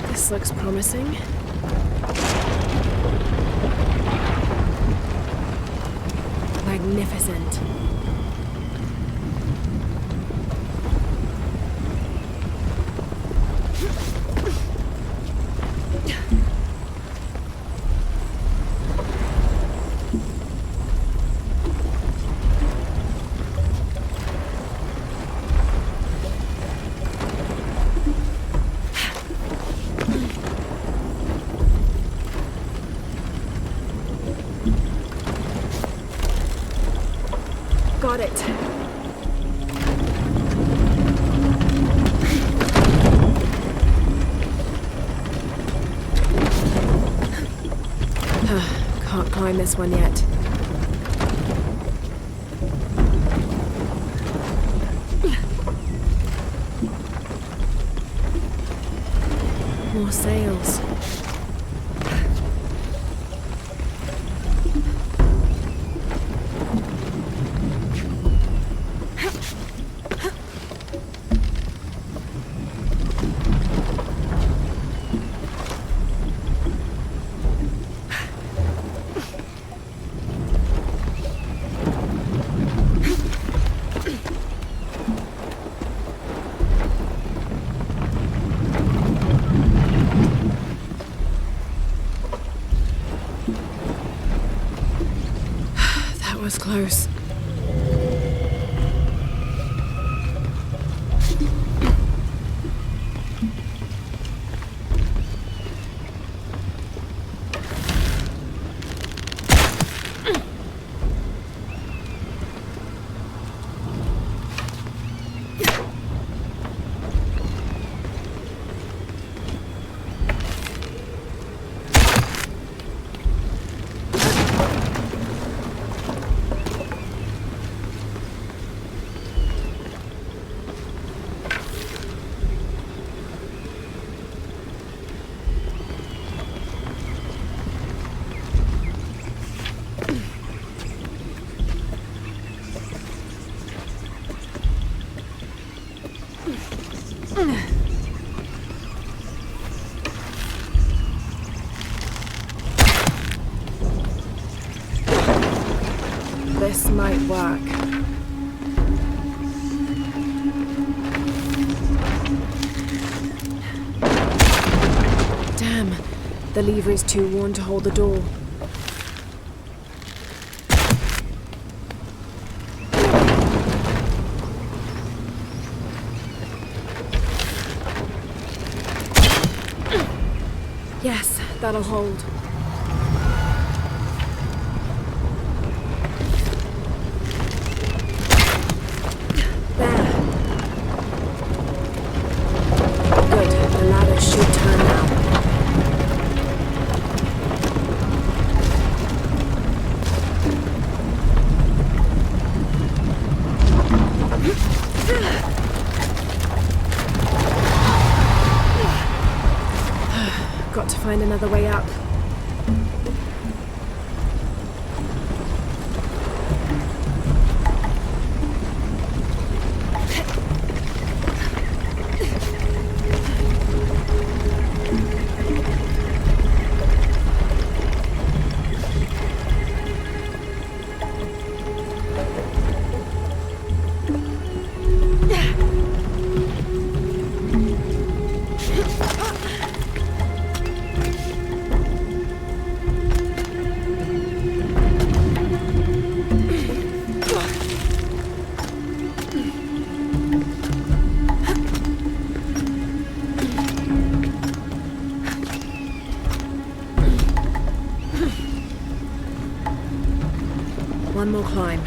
This looks promising. Magnificent. Got it. Can't climb this one yet. More sails. Was close. This might work. Damn, the lever is too worn to hold the door. Yes, that'll hold. Got to find another way up. climb.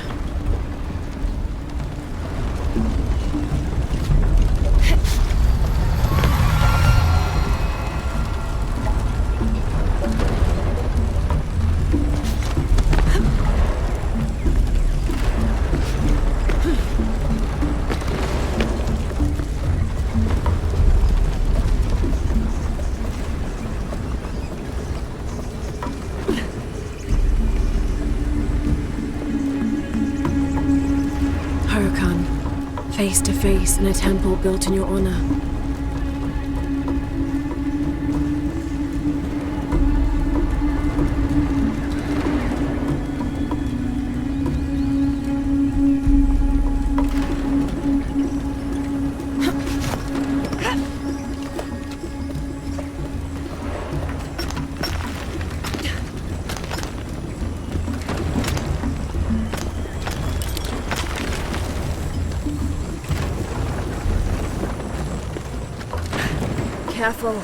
Face to face in a temple built in your honor. Careful.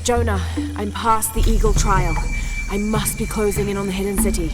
Jonah, I'm past the Eagle Trial. I must be closing in on the hidden city.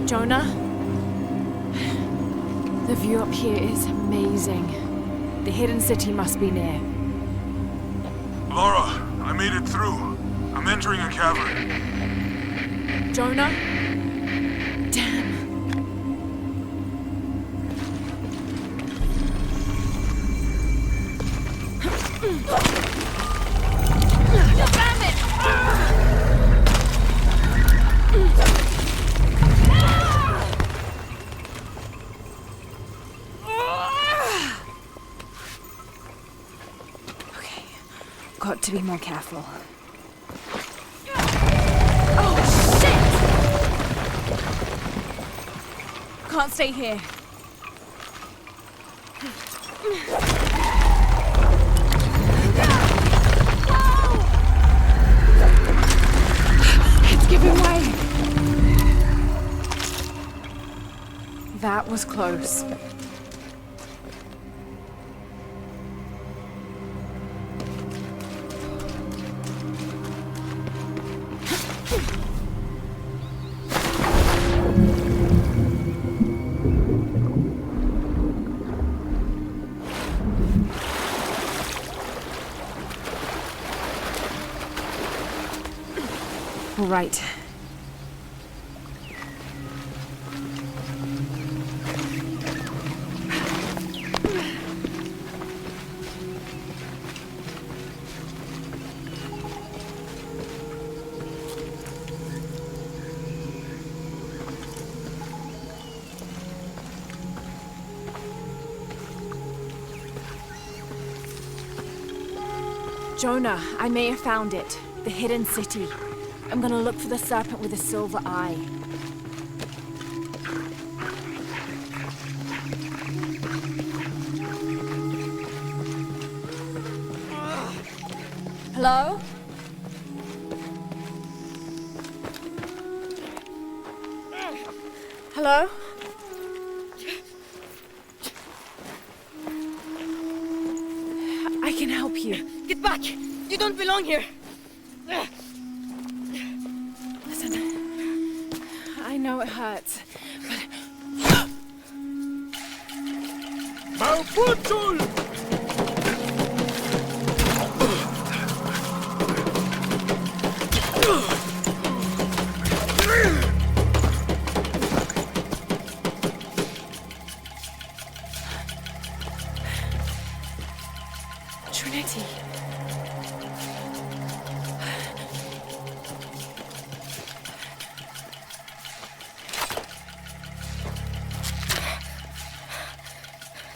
Jonah? The view up here is amazing. The hidden city must be near. Lara, I made it through. I'm entering a cavern. Jonah? Damn. Damn it! Got to be more careful. Oh, shit! Can't stay here. It's giving way. That was close. All right. Jonah, I may have found it. The hidden city. I'm gonna look for the serpent with a silver eye. Hello? Hello? I can help you. Get back! You don't belong here! Listen, I know it hurts, but... Malfunction! Trinity.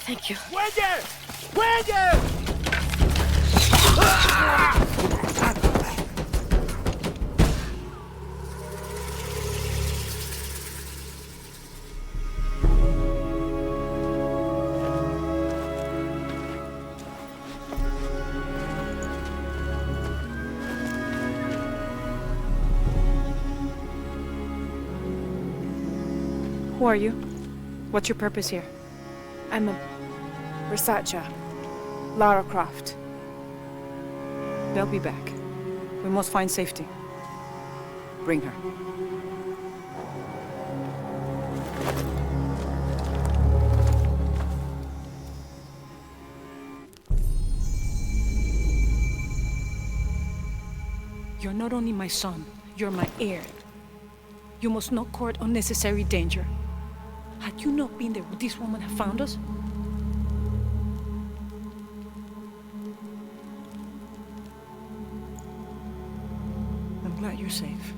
Thank you. ¡Fuelle! ¡Fuelle! Who are you? What's your purpose here? I'm a researcher. Lara Croft. They'll be back. We must find safety. Bring her. You're not only my son, you're my heir. You must not court unnecessary danger. Had you not been there, would this woman have found us? I'm glad you're safe.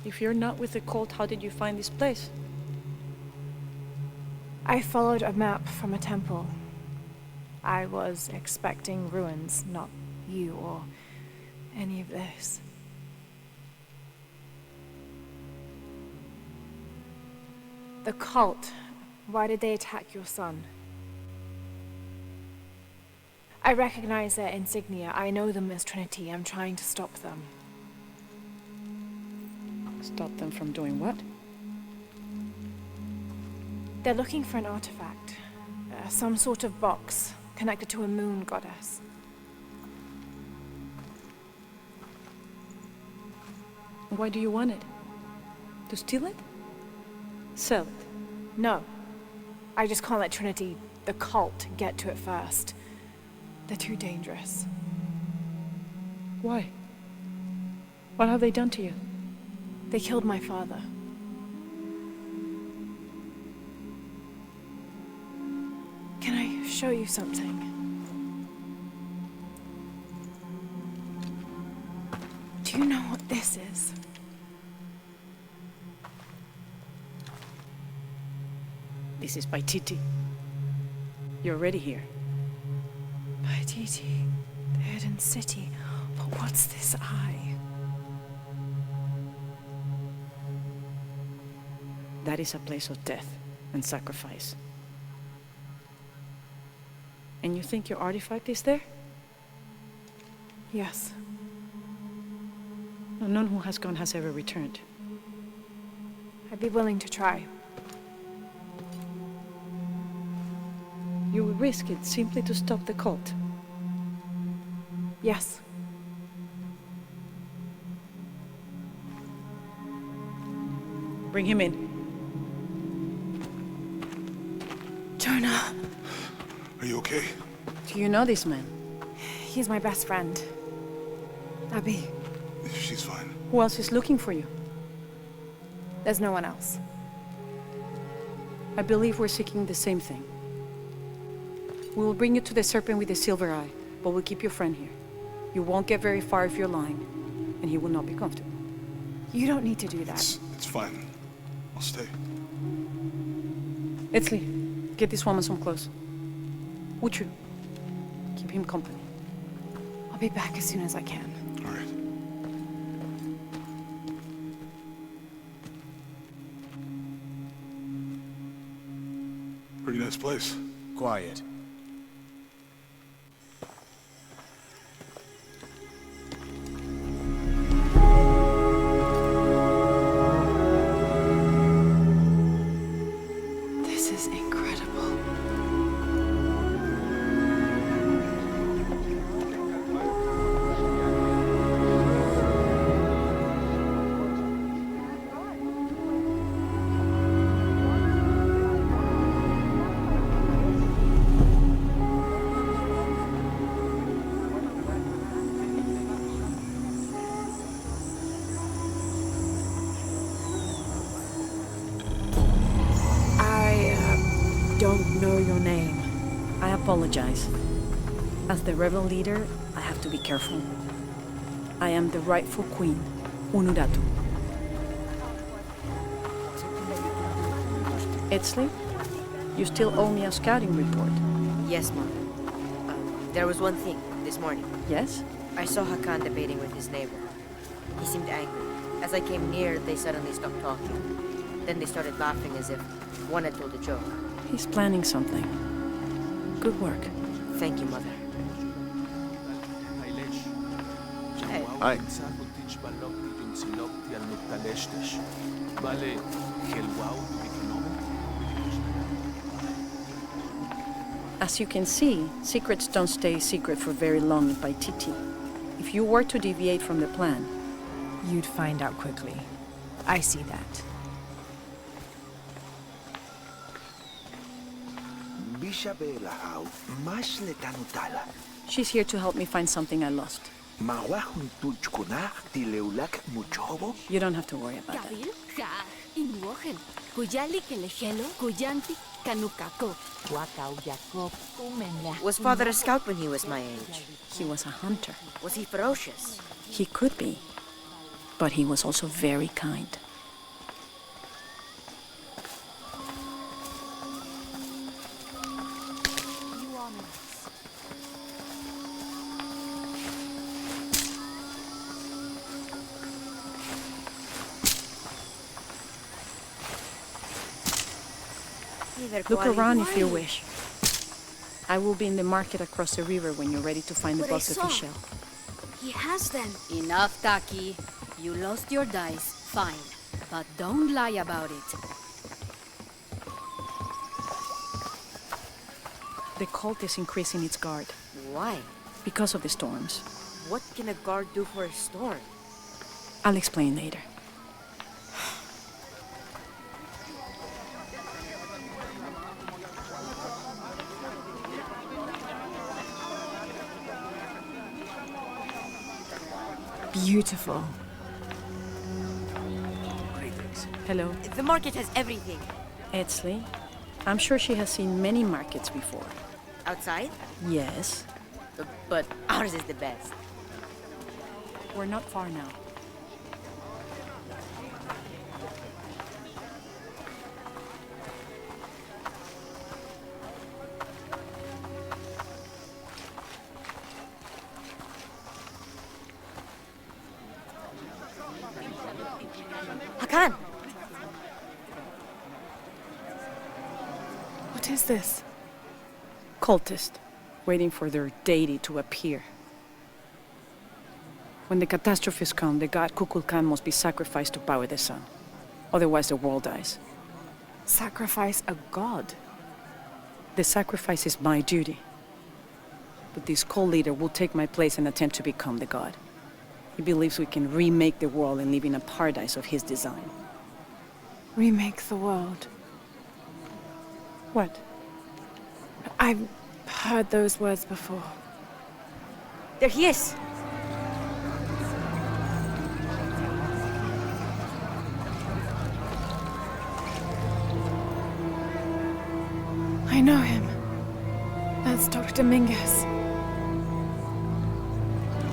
If you're not with the cult, how did you find this place? I followed a map from a temple. I was expecting ruins, not you or any of this. The cult. Why did they attack your son? I recognize their insignia. I know them as Trinity. I'm trying to stop them. Stop them from doing what? They're looking for an artifact. Some sort of box connected to a moon goddess. Why do you want it? To steal it? Sell it? No. I just can't let Trinity, the cult, get to it first. They're too dangerous. Why? What have they done to you? They killed my father. Can I show you something? Do you know what this is? This is by Titi. You're already here. By Titi, the hidden city. But what's this eye? That is a place of death and sacrifice. And you think your artifact is there? Yes. No, none who has gone has ever returned. I'd be willing to try. You would risk it simply to stop the cult. Yes. Bring him in. Jonah. Are you okay? Do you know this man? He's my best friend. Abby, She's fine. Who else is looking for you? there's no one else. I believe we're seeking the same thing. We will bring you to the Serpent with the silver eye, but we'll keep your friend here. You won't get very far if you're lying, and he will not be comfortable. You don't need to do that. It's fine. I'll stay. Etzli, get this woman some clothes. Uchu, keep him company. I'll be back as soon as I can. All right. Pretty nice place. Quiet. This is incredible. Don't know your name. I apologize. As the rebel leader, I have to be careful. I am the rightful queen, Unuratu. Etzli, you still owe me a scouting report. Yes, Mom. There was one thing, this morning. Yes? I saw Hakan debating with his neighbor. He seemed angry. As I came near, they suddenly stopped talking. Then they started laughing as if one had told a joke. He's planning something. Good work. Thank you, Mother. Hi. As you can see, secrets don't stay secret for very long in Paititi. If you were to deviate from the plan, You'd find out quickly. I see that. she's here to help me find something I lost. You don't have to worry about that. Was Father a scout when he was my age? He was a hunter. Was he ferocious? He could be, but he was also very kind. Look around if you wish. I will be in the market across the river when you're ready to find the busted fish shell. He has them. Enough, Taki. You lost your dice, fine. But don't lie about it. The cult is increasing its guard Why? because of the storms. What can a guard do for a storm? I'll explain later. Beautiful. Hello, The market has everything. Etzli. I'm sure she has seen many markets before. Outside? Yes, But ours is the best. we're not far now. Hakan! What is this? Cultist, waiting for their deity to appear. When the catastrophes come, the god Kukulkan must be sacrificed to power the sun. Otherwise, the world dies. Sacrifice a god? The sacrifice is my duty. But this cult leader will take my place and attempt to become the god. He believes we can remake the world and live in a paradise of his design. Remake the world. What? I've heard those words before. There he is! I know him. That's Dr. Dominguez.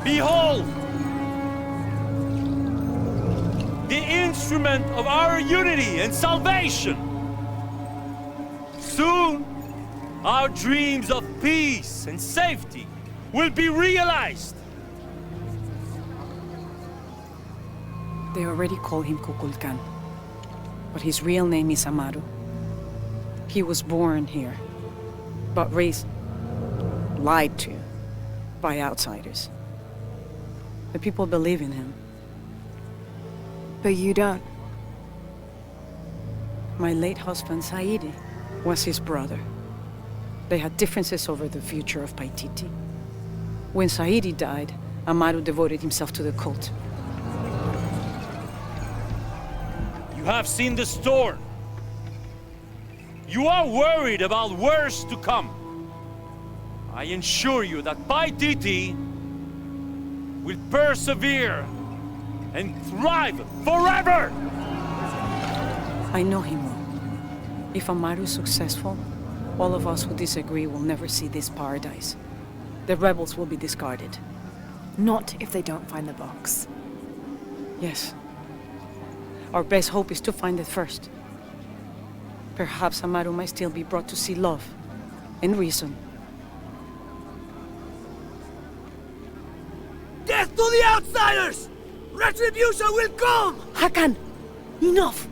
Behold! The instrument of our unity and salvation! Soon, our dreams of peace and safety will be realized! They already call him Kukulkan, but his real name is Amaru. He was born here, but raised, lied to, by outsiders. The people believe in him. But you don't. My late husband, Saidi, was his brother. They had differences over the future of Paititi. When Saidi died, Amaru devoted himself to the cult. You have seen the storm. You are worried about worse to come. I assure you that Paititi will persevere and thrive forever! I know him well. If Amaru is successful, all of us who disagree will never see this paradise. The rebels will be discarded. Not if they don't find the box. Yes. Our best hope is to find it first. Perhaps Amaru might still be brought to see love and reason. Death to the outsiders! Retribution will come! Hakan! Enough!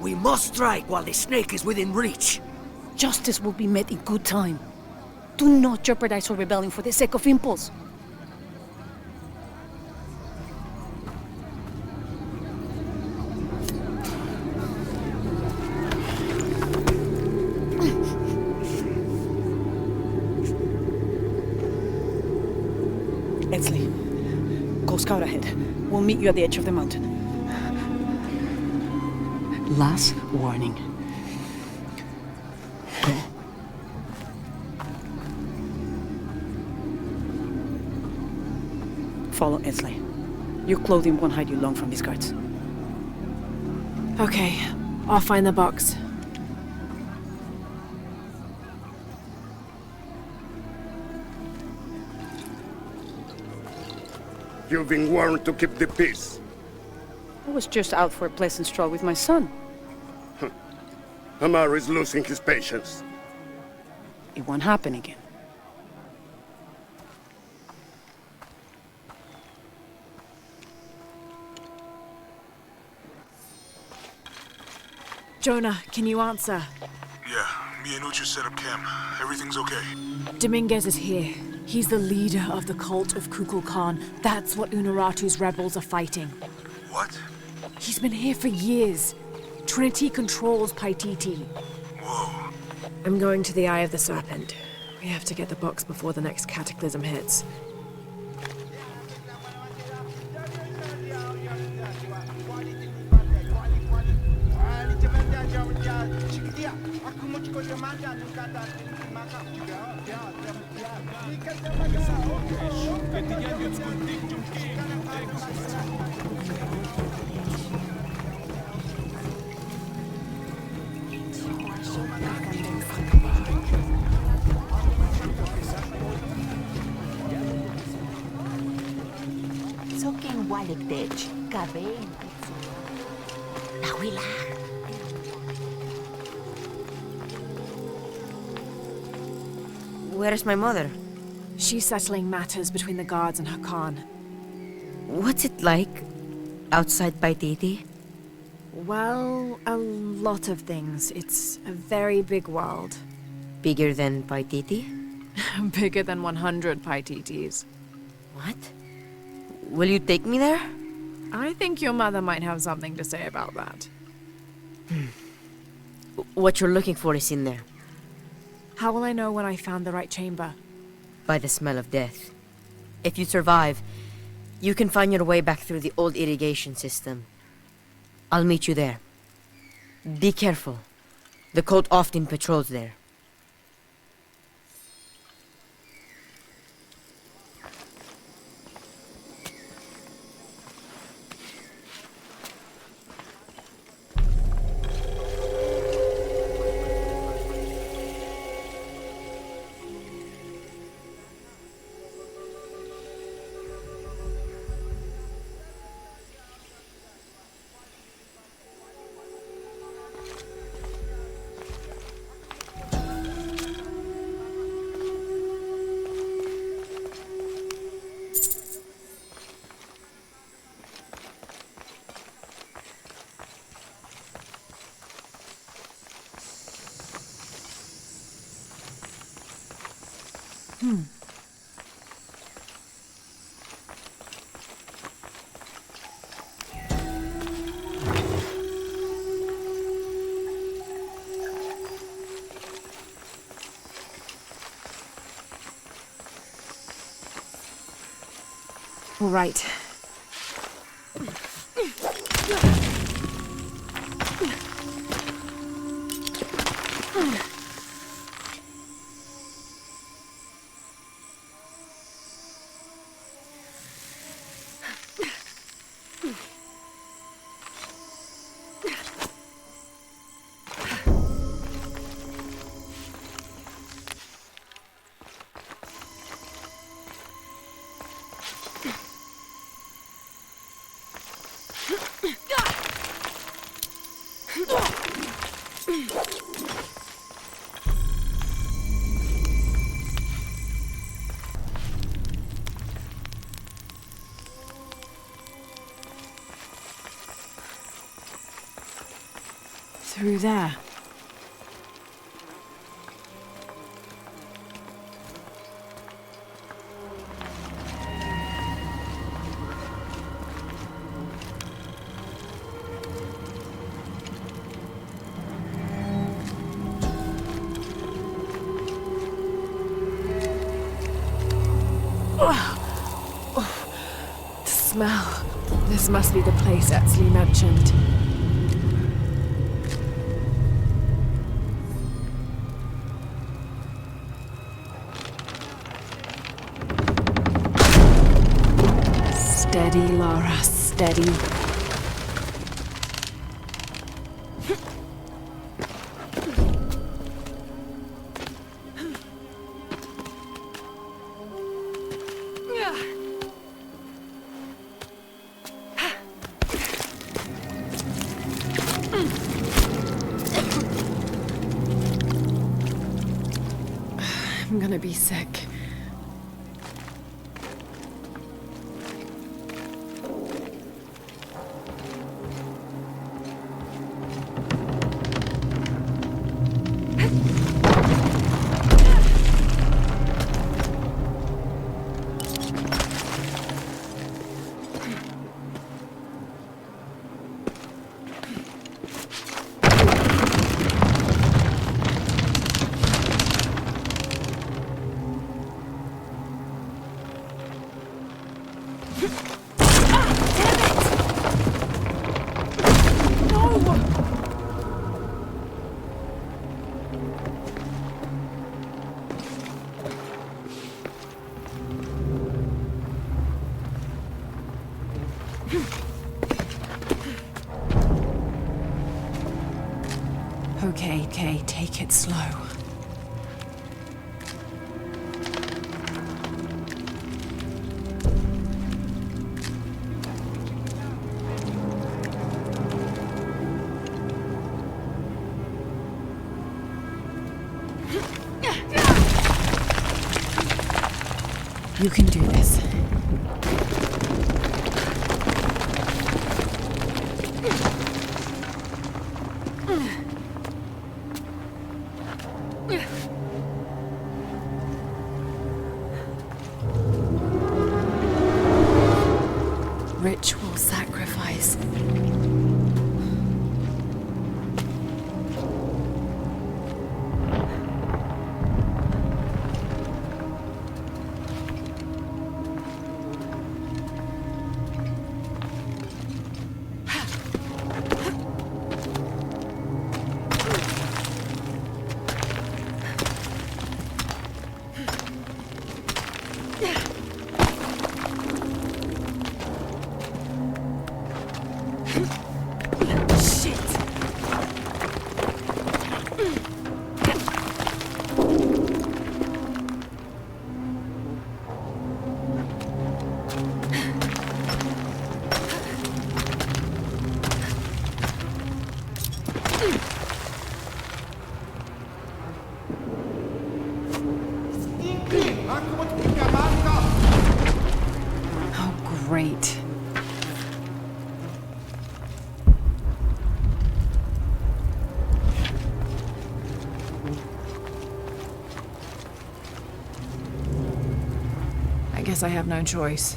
We must strike while the snake is within reach. Justice will be met in good time. Do not jeopardize our rebellion for the sake of impulse. Edsley, go scout ahead. We'll meet you at the edge of the mountain. Last warning. Go. Follow Edsley. Your clothing won't hide you long from these guards. Okay, I'll find the box. You've been warned to keep the peace. I was just out for a pleasant stroll with my son. Amaru is losing his patience. It won't happen again. Jonah, can you answer? Yeah, me and Uchu set up camp. Everything's okay. Dominguez is here. He's the leader of the cult of Kukulkan. That's what Unuratu's rebels are fighting. What? He's been here for years. Trinity controls Paititi. Whoa. I'm going to the Eye of the Serpent. We have to get the box before the next cataclysm hits. Soking waligdech, gabi. Nawila. Where is my mother? She's settling matters between the guards and Hakan. What's it like outside Paititi? Well, a lot of things. It's a very big world. Bigger than Paititi? Bigger than 100 Paititis. What? Will you take me there? I think your mother might have something to say about that. What you're looking for is in there. How will I know when I found the right chamber? By the smell of death. If you survive, you can find your way back through the old irrigation system. I'll meet you there. Be careful. The cult often patrols there. All right. Through there. The smell. This must be the place Etsley mentioned. Steady, Lara, steady. I'm gonna be sick. Okay, take it slow. You can do this. Ritual sacrifice. Oh, great. Guess I have no choice.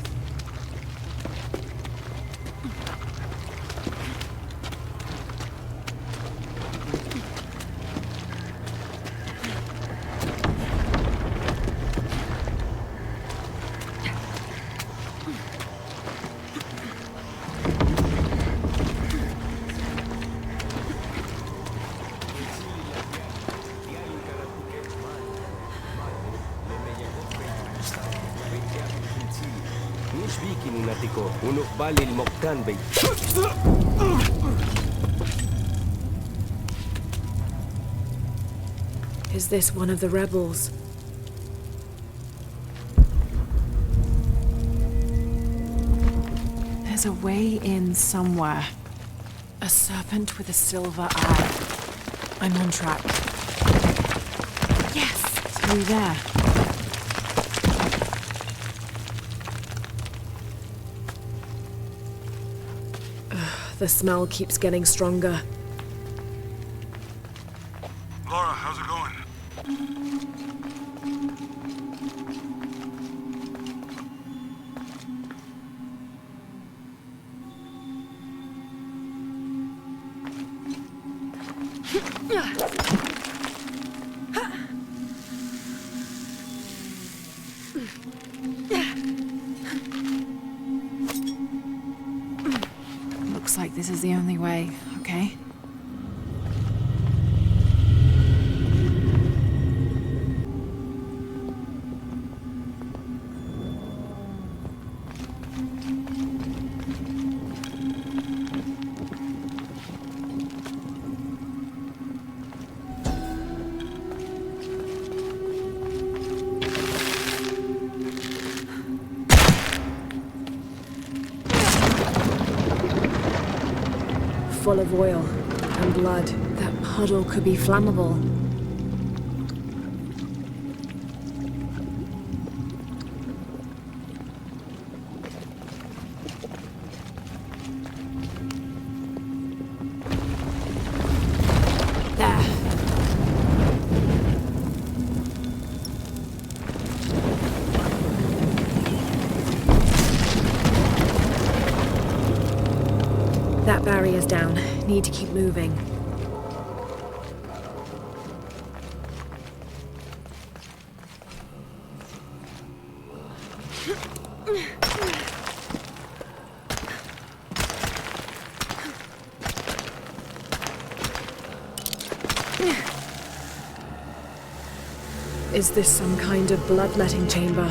Is this one of the rebels? There's a way in somewhere. A serpent with a silver eye. I'm on track. Yes! Through there. The smell keeps getting stronger. Lara, how's it going? Looks like this is the only way, okay? Full of oil and blood. That puddle could be flammable. There. That barrier's down. Need to keep moving. Is this some kind of bloodletting chamber?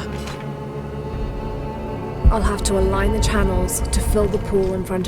I'll have to align the channels to fill the pool in front